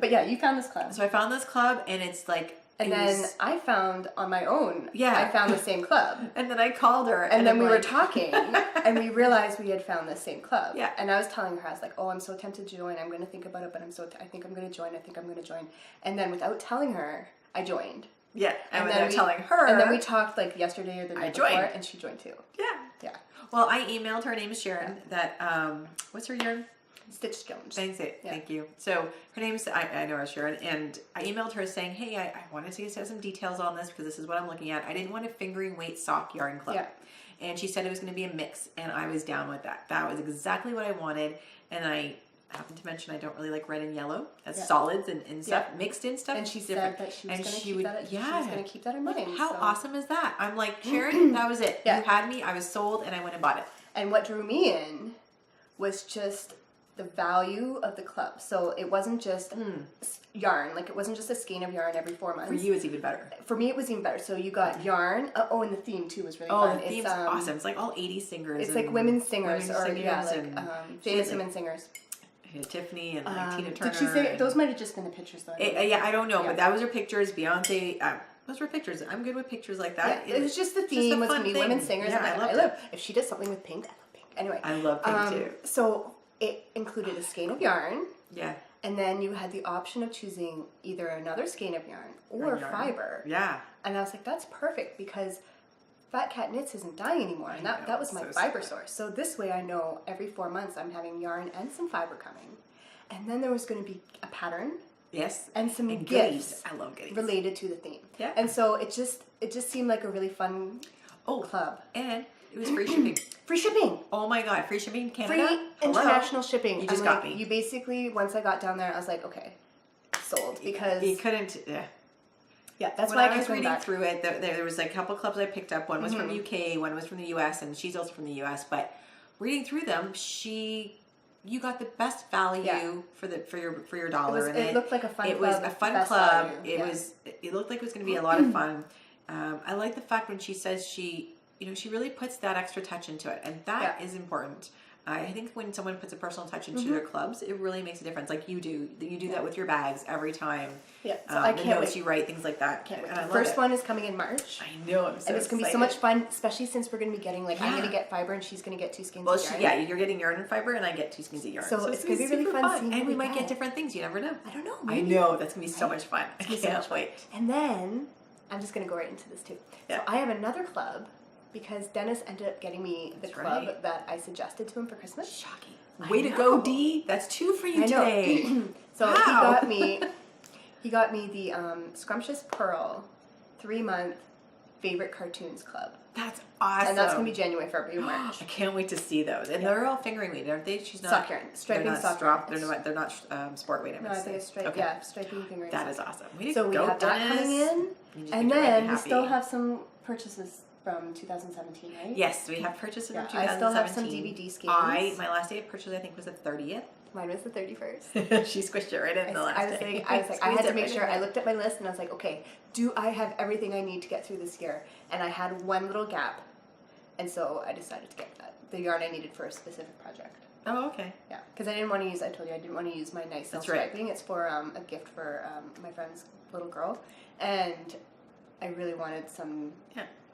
But yeah, you found this club. So I found this club, and it's like... And then I found on my own, I found the same club. And then I called her. And then we were talking, and we realized we had found the same club. Yeah. And I was telling her, I was like, oh, I'm so tempted to join. I'm going to think about it, but I think I'm going to join. And then without telling her, I joined. Yeah, and without telling her. And then we talked like yesterday or the day before, and she joined too. Yeah. Yeah. Well, I emailed her. Her name is Sharon. That, what's her yarn? Stitch Jones. Thank you. So her name's, I know her, Sharon, and I emailed her saying, hey, I wanted to get some details on this because this is what I'm looking at. I didn't want a fingering weight sock yarn club. Yeah. And she said it was going to be a mix, and I was down with that. That was exactly what I wanted, and I happen to mention I don't really like red and yellow as solids and stuff, mixed in stuff. And she said that she was going to keep that in mind. How awesome is that? I'm like, Sharon, that was it. You had me. I was sold, and I went and bought it. And what drew me in was just the value of the club. So it wasn't just yarn. Like, it wasn't just a skein of yarn every 4 months. For you, it's even better. For me, it was even better. So you got yarn. And the theme, too, was really fun. Oh, the theme's awesome. It's like all 80s singers. It's like women singers. Famous women singers. Tiffany and like Tina Turner. Did she say those might have just been the pictures though? I don't know, but that was her pictures. Beyonce, those were pictures. I'm good with pictures like that. Yeah, it was just the theme was me, women singers. Yeah, I love it. If she did something with pink, I love pink. Anyway, I love pink too. So it included a skein of yarn. Yeah. And then you had the option of choosing either another skein of yarn or fiber. Yeah. And I was like, that's perfect because Fat Cat Knits isn't dying anymore, and that was my fiber source. So this way I know every 4 months I'm having yarn and some fiber coming. and then there was going to be a pattern. Yes. And some and gifts. Goodies. I love goodies. Related to the theme. Yeah. And so it just seemed like a really fun club. And it was free shipping. Free shipping. Oh my God, free shipping in Canada? Free international shipping. You just got me. You basically, once I got down there, I was like, okay, sold. Because you couldn't, yeah, that's when why I was reading back. through it, there was a couple clubs I picked up. One was from UK, one was from the US, and she's also from the US. But reading through them, you got the best value for your dollar. It looked like a fun club. It was a fun club. It looked like it was going to be a lot of fun. I like the fact when she says she really puts that extra touch into it, and that is important. I think when someone puts a personal touch into their clubs, it really makes a difference. Like you do that with your bags every time. Yeah, so I can't wait. You write things like that. Can't wait. And The first one is coming in March. I know. I'm so and it's going to be so much fun, especially since we're going to be getting, like, I'm going to get fiber and she's going to get 2 skeins of yarn. You're getting yarn and fiber and I get 2 skeins of yarn. So it's going to be really fun. Seeing and we might get different things. You never know. I don't know. Maybe. I know. That's going to be so much fun. I can't wait. And then, I'm just going to go right into this too. Yeah. So I have another club because Dennis ended up getting me the club that I suggested to him for Christmas. Shocking. Way to go, Dee. That's 2 for you today. So he got me the Scrumptious Pearl 3-month favorite cartoons club. That's awesome. And that's going to be January, February, March. I can't wait to see those. And they're all fingering weight, aren't they? She's not sock yarn. Striping sock yarn. They're not sport weight. No, I think it's striping fingering. That is awesome. So we have that coming in. And then we still have some purchases from 2017, right? Yes, we have purchases from 2017. I still have some DVD skeins. My last day of purchase, I think, was the 30th. Mine was the 31st. She squished it right in the last day. I had to make sure. I looked at my list and I was like, okay, do I have everything I need to get through this year? And I had one little gap. And so I decided to get the yarn I needed for a specific project. Oh, okay. Yeah, because I didn't want to use, I told you, I didn't want to use my nice silk striping. It's for a gift for my friend's little girl. And I really wanted some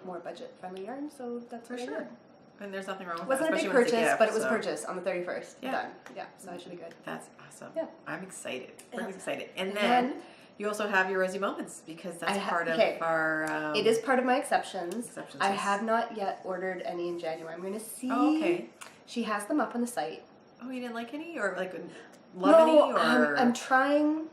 more budget-friendly yarn, so that's what I did. And there's nothing wrong with it. Wasn't a big purchase, but it was purchased on the 31st. Yeah. Done. Yeah, so that should be good. That's awesome. Yeah. I'm excited. Very excited. And then you also have your Rosy Moments because that's part of our... it is part of my exceptions. I have not yet ordered any in January. I'm going to see. Oh, okay. She has them up on the site. Oh, you didn't like any? Or like love any? Or I'm trying...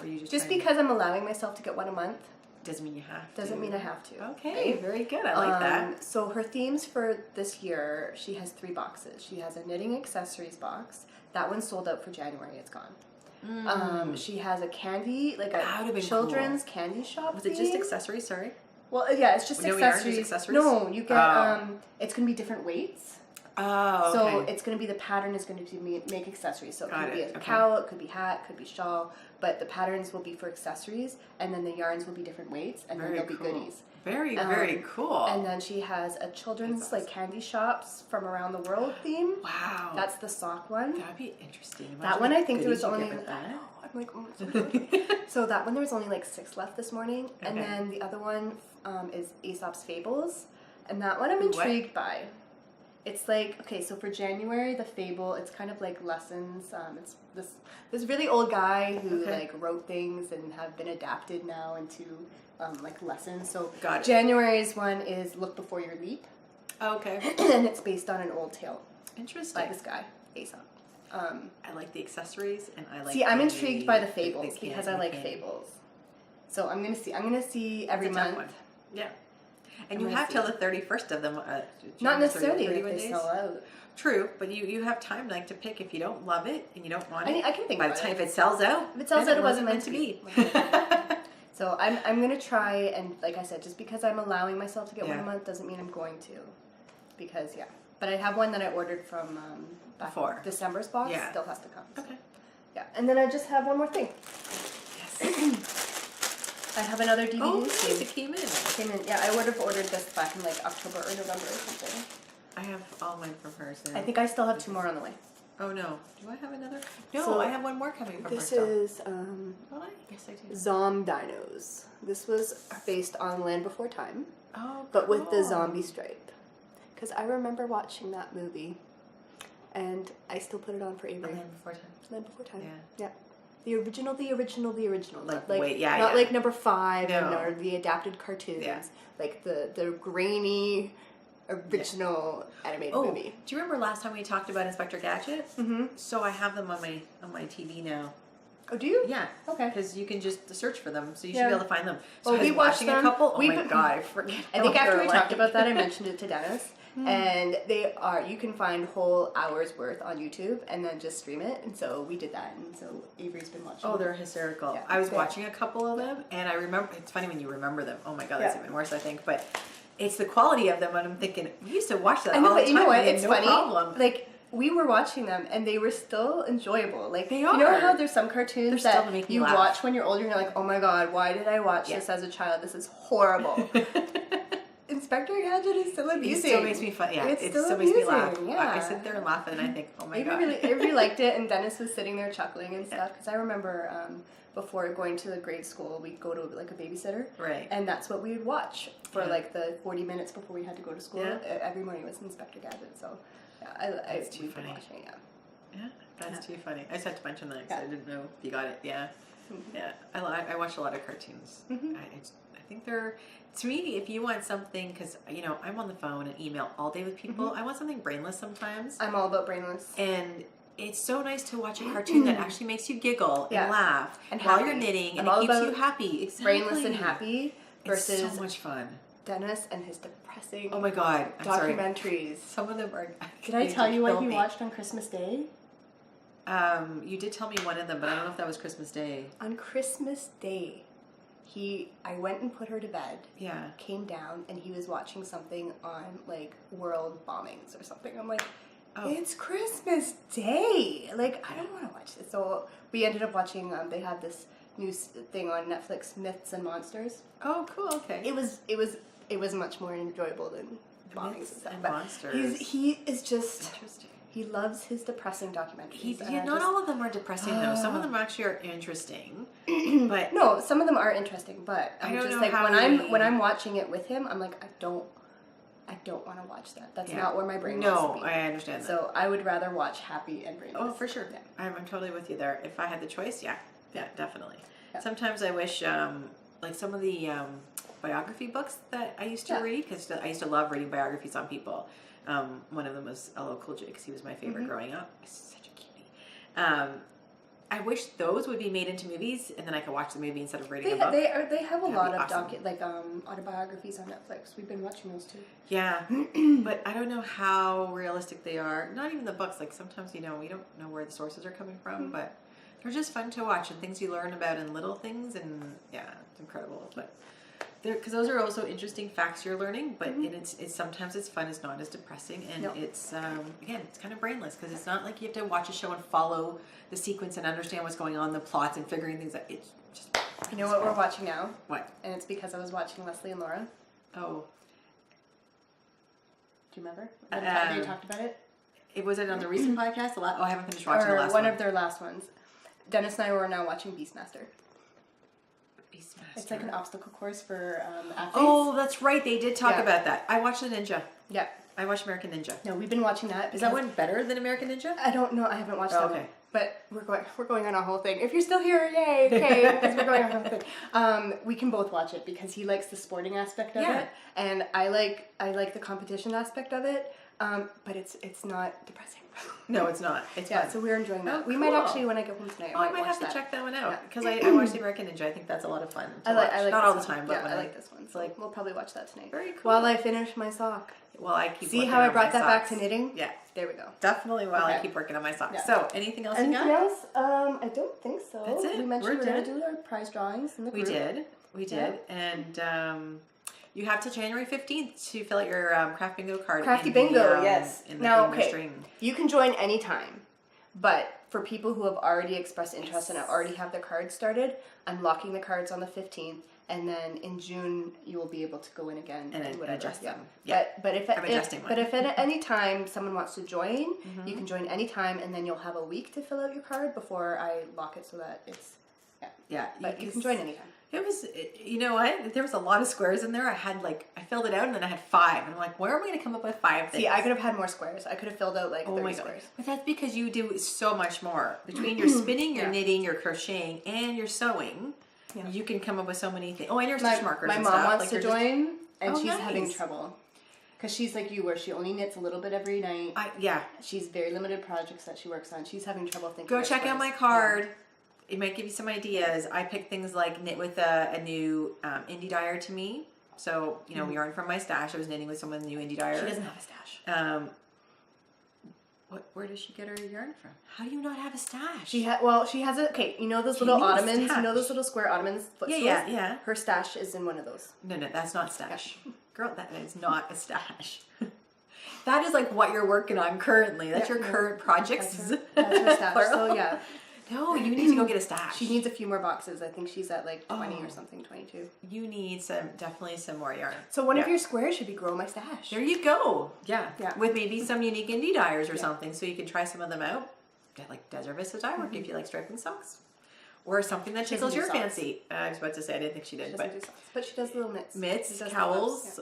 Or you just because I'm allowing myself to get one a month. Doesn't mean you have to. Doesn't mean I have to. Okay, right? Very good. I like that. So her themes for this year, she has 3 boxes. She has a knitting accessories box. That one's sold out for January. It's gone. She has a candy, like a children's candy shop. Was it just accessories? Sorry. Well, yeah, it's just accessories. Accessories. No, you get. It's gonna be different weights. Oh, okay. So it's going to be the pattern is going to be make accessories. So it could be a cowl, it could be hat, it could be shawl, but the patterns will be for accessories, and then the yarns will be different weights, and then there'll be goodies. Very, very cool. And then she has a children's like candy shops from around the world theme. Wow. That's the sock one. That'd be interesting. Imagine that one I think there was only. That. I'm like, oh, so that one there was only like 6 left this morning, and then the other one is Aesop's Fables, and that one I'm intrigued by. It's like, okay, so for January, the fable, it's kind of like lessons. It's this really old guy who like wrote things and have been adapted now into like lessons. So January's one is Look Before You Leap. Okay. And it's based on an old tale. Interesting. By this guy, Aesop. I like the accessories and I like. See, I'm intrigued by the fables because I like fables. So I'm gonna see every month. Yeah. And you have till the 31st of them. Not necessarily if they sell out. True, but you have time like to pick if you don't love it and you don't want it. I can think by the time if it sells out. If it sells out, it wasn't meant to be. So I'm gonna try, and like I said, just because I'm allowing myself to get one a month doesn't mean I'm going to, because But I have one that I ordered from before December's box. Yeah. Still has to come. So. Okay. Yeah, and then I just have one more thing. Yes. I have another DVD. Oh, nice. It came in. Yeah, I would have ordered this back in like October or November or something. I have all mine from her. So I think I still have 2 more on the way. Oh no. Do I have another? No, so I have one more coming from her. This is yes, I do. Zom Dinos. This was based on Land Before Time. Oh, but with the zombie stripe. Because I remember watching that movie, and I still put it on for Avery. Land Before Time. Land Before Time. Yeah. The original. Like not like number 5 or the adapted cartoons. Yeah. Like the grainy original animated movie. Do you remember last time we talked about Inspector Gadget? Mm-hmm. So I have them on my TV now. Oh, do you? Yeah. Okay. Because you can just search for them, so you should be able to find them. So Well, I was we watched watching them. a couple. Oh We my god, I forget. I think after we they're talked like. about that, I mentioned it to Dennis. And you can find whole hours worth on YouTube and then just stream it. And so we did that. And so Avery's been watching. Oh, they're hysterical. Yeah. I was watching a couple of them, and I remember. It's funny when you remember them. Oh my god, that's even worse, I think. But it's the quality of them, and I'm thinking we used to watch that I know, all the but time. you know what? We had It's no funny. problem. Like, we were watching them and they were still enjoyable. Like, They you know are. how there's some cartoons They're still that make me you laugh. watch when you're older and you're like, oh my god, why did I watch this as a child? This is horrible. Inspector Gadget is still amusing. It still makes me fun. Yeah, it still makes me laugh. I sit there laughing, and I think, oh my god. Avery liked it, and Dennis was sitting there chuckling and stuff. Because I remember before going to the grade school, we'd go to like a babysitter, Right. and that's what we would watch for like the 40 minutes before we had to go to school. Yeah. Every morning was Inspector Gadget. So yeah, That's too funny. Watching, Yeah, that's too funny. I just had to mention that because Yeah. I didn't know if you got it. Yeah, yeah. I watch a lot of cartoons. I think they're, to me, if you want something, because I'm on the phone and email all day with people. I want something brainless sometimes, I'm all about brainless. and it's so nice to watch a cartoon that actually makes you giggle and laugh And while happy. you're knitting, and I'm all it keeps about you happy. Exactly. Brainless and happy versus It's so much fun. Dennis and his depressing Oh my god! I'm sorry. documentaries. Some of them are. Did I tell you what kill he me. watched on Christmas Day? You did tell me one of them, but I don't know if that was Christmas Day. On Christmas Day, I went and put her to bed. Yeah. Came down and he was watching something on like world bombings or something. I'm like, it's Christmas Day. Like, I don't want to watch this. So we ended up watching. They had this new thing on Netflix, Myths and Monsters. Oh, cool. Okay. It was much more enjoyable than bombings and stuff. And But monsters. he is just. Interesting. He loves his depressing documentaries. Not all of them are depressing though. Some of them actually are interesting, but no, some of them are interesting. But I'm just like when I'm watching it with him, I'm like I don't want to watch that. That's not where my brain wants to be. I understand that. So I would rather watch happy and brainless. Oh, for sure. Yeah. I'm totally with you there. If I had the choice, yeah, definitely. Yeah. Sometimes I wish, like some of the biography books that I used to read, because I used to love reading biographies on people. One of them was LL Cool J, because he was my favorite growing up. He's such a cutie. I wish those would be made into movies, and then I could watch the movie instead of reading a book. They have a lot of awesome. autobiographies on Netflix. We've been watching those too. Yeah, but I don't know how realistic they are. Not even the books. Like sometimes we don't know where the sources are coming from, but they're just fun to watch and things you learn about in little things, and yeah, it's incredible. But because those are also interesting facts you're learning, but it's sometimes it's fun. It's not as depressing, and it's again it's kind of brainless because it's not like you have to watch a show and follow the sequence and understand what's going on, the plots and figuring things out. It's just You know what we're watching now? What? And it's because I was watching Leslie and Laura. Oh. Do you remember? They talked about it. It was it on the recent podcast? I haven't finished watching the last one of their last ones. Dennis and I were now watching Beastmaster. It's like an obstacle course for athletes. Oh, that's right. They did talk about that. I watched the Ninja. Yeah. I watched American Ninja. No, we've been watching that. Is that one better than American Ninja? I don't know. I haven't watched that okay. one. But we're going on a whole thing. If you're still here, yay, okay, because we're going on a whole thing. We can both watch it because he likes the sporting aspect of it, and I like the competition aspect of it. But it's not depressing. No, it's not. It's fun. fun. So we're enjoying that. Oh, We might actually, when I get home tonight, I might have to check that one out because I watched the American Ninja. I think that's a lot of fun. I like not all the time, but I like this one. So like we'll probably watch that tonight. Very cool. While I finish my sock. Well, I keep see how I brought that back to knitting. Yeah, there we go. Definitely. While I keep working on my socks. Yeah. So, anything else? Anything else? I don't think so. That's it. We mentioned we're going to do our prize drawings in the group. We did, and. You have till January 15th to fill out your craft bingo card. Crafty bingo, yes. Now, okay, you can join anytime, but for people who have already expressed interest and already have their cards started, I'm locking the cards on the 15th, and then in June you will be able to go in again and adjust them. Yeah. But if at any time someone wants to join, you can join anytime, and then you'll have a week to fill out your card before I lock it so that it's But you can join anytime. It was, you know what? There was a lot of squares in there. I filled it out, and then I had 5. And I'm like, where am I going to come up with 5 things? See, I could have had more squares. I could have filled out like 30 squares. But that's because you do so much more. Between your spinning, your knitting, your crocheting, and your sewing, you can come up with so many things. Oh, and your stitch markers my and mom stuff. wants to join, and she's nice. having trouble. Because she's like you, where she only knits a little bit every night. Yeah. She's very limited projects that she works on. She's having trouble thinking. Go check out my card. It might give you some ideas. I picked things like knit with a new indie dyer to me. So, you know, yarn from my stash. I was knitting with someone's new indie dyer. She doesn't have a stash. Where does she get her yarn from? How do you not have a stash? She has a, okay, you know those little ottomans? You know those little square ottomans? Yeah. Her stash is in one of those. No, that's not stash. Girl, that is not a stash. That is like what you're working on currently. That's your current projects. That's her stash. So, yeah. No, you need to go get a stash. She needs a few more boxes. I think she's at like 20 or something, 22. You need definitely some more yarn. So one of your squares should be Grow My Stash. There you go. Yeah. With maybe some unique indie dyers or something, so you can try some of them out. Get like Desert Vista dye work if you like striping socks. Or something that tickles your fancy. I was about to say, I didn't think she did. She doesn't do socks, but she does little mitts. Mitts, cowls,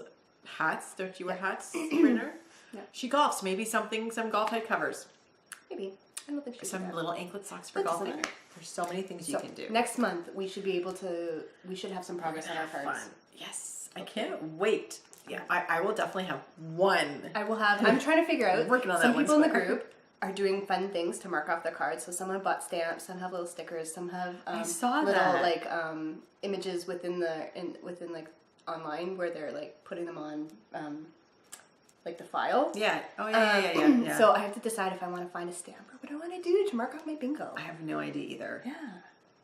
hats. Don't you wear hats, Brenner? Yeah. She golfs. Maybe some golf head covers. Maybe. I don't think she some little anklet socks for golfing. There's so many things you can do. Next month we should be able to. We should have some progress on our cards. Fun. Yes, I can't wait. Yeah, I will definitely have one. I will have. I'm trying to figure out. Working on some that people in the group are doing fun things to mark off their cards. So some have bought stamps, some have little stickers, some have I saw little that. like images within like online where they're like putting them on like the file. Yeah. Oh yeah. So I have to decide if I want to find a stamp or what I want to do to mark off my bingo. I have no idea either. Yeah.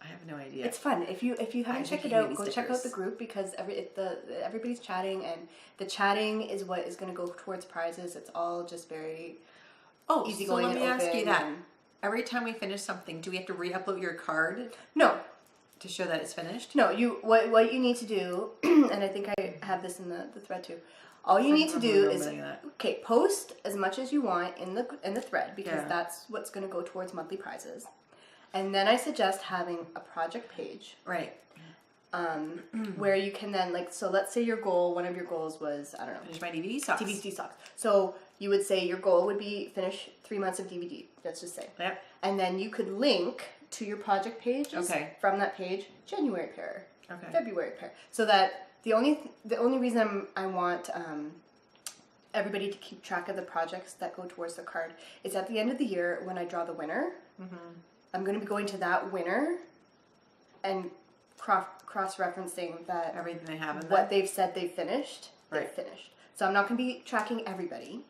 I have no idea. It's fun. If you haven't checked it out, go check out the group because everybody's chatting and the chatting is what is going to go towards prizes. It's all just very easy going. So let me ask you that. Every time we finish something, do we have to re-upload your card? No. To show that it's finished? No. What you need to do, and I think I have this in the thread too. All you need to do is post as much as you want in the thread because that's what's going to go towards monthly prizes. And then I suggest having a project page. Right. Where you can then so let's say one of your goals was, I don't know. Finish my DVD socks. DVD socks. So you would say your goal would be finish 3 months of DVD, let's just say. Yep. And then you could link to your project page from that page, January pair, February pair. So that the only reason I want everybody to keep track of the projects that go towards the card is at the end of the year when I draw the winner, I'm going to be going to that winner and cross-referencing that everything they have in what they've said they've finished, they've finished. So I'm not going to be tracking everybody,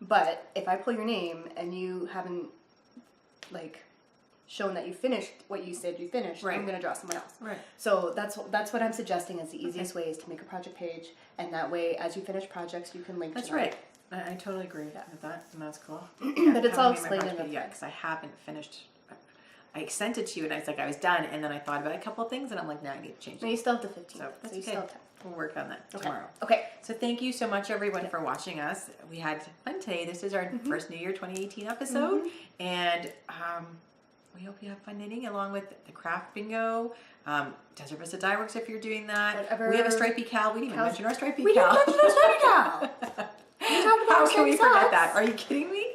but if I pull your name and you haven't shown that you finished what you said you finished, I'm going to draw someone else. Right. So that's what I'm suggesting is the easiest way is to make a project page, and that way as you finish projects you can link to them. That's right. I totally agree with that, and that's cool. But it's all explained in the thread. because I haven't finished. I sent it to you, and I was like, I was done, and then I thought about a couple of things, and I'm like, nah, I need to change it. No, you still have the 15th. So that's you okay. still have time. We'll work on that tomorrow. Okay. So thank you so much, everyone, for watching us. We had fun today. This is our first New Year 2018 episode, and we hope you have fun knitting along with the craft bingo. Desert Vista Dye Works if you're doing that. Whatever. We have a stripy cow. We didn't even mention our stripy cow. We didn't mention our stripy cow. How can we forget that? Are you kidding me?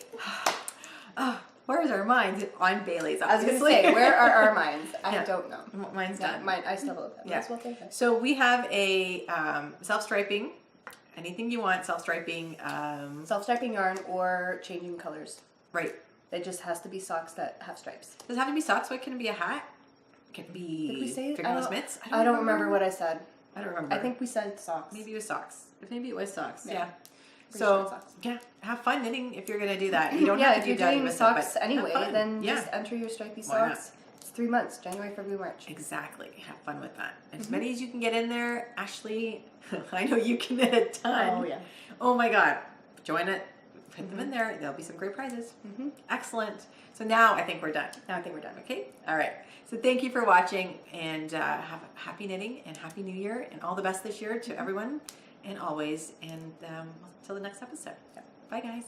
Where's our minds? On Bailey's. I was going to say, where are our minds? I don't know. Mine's done. Mine, I still have them. Yeah. Well take it. So we have a self-striping. Anything you want, self-striping. Self-striping yarn or changing colors. Right. It just has to be socks that have stripes. Does it have to be socks? What can it be? A hat? Can it be Did we say fingerless mitts? I don't remember what I said. I don't remember. I think we said socks. Maybe it was socks. Maybe it was socks. Yeah. Sure socks. Have fun knitting if you're going to do that. You don't have to if do you're doing stuff, socks anyway, then just enter your stripy socks. It's 3 months, January, February, March. Exactly. Have fun with that. And as many as you can get in there. Ashley, I know you can knit a ton. Oh, yeah. Oh, my God. Join it. Put them in there. There'll be some great prizes. Excellent. So now I think we're done. Okay? All right. So thank you for watching, and have a happy knitting and happy new year and all the best this year to everyone and always. And until the next episode. Bye, guys.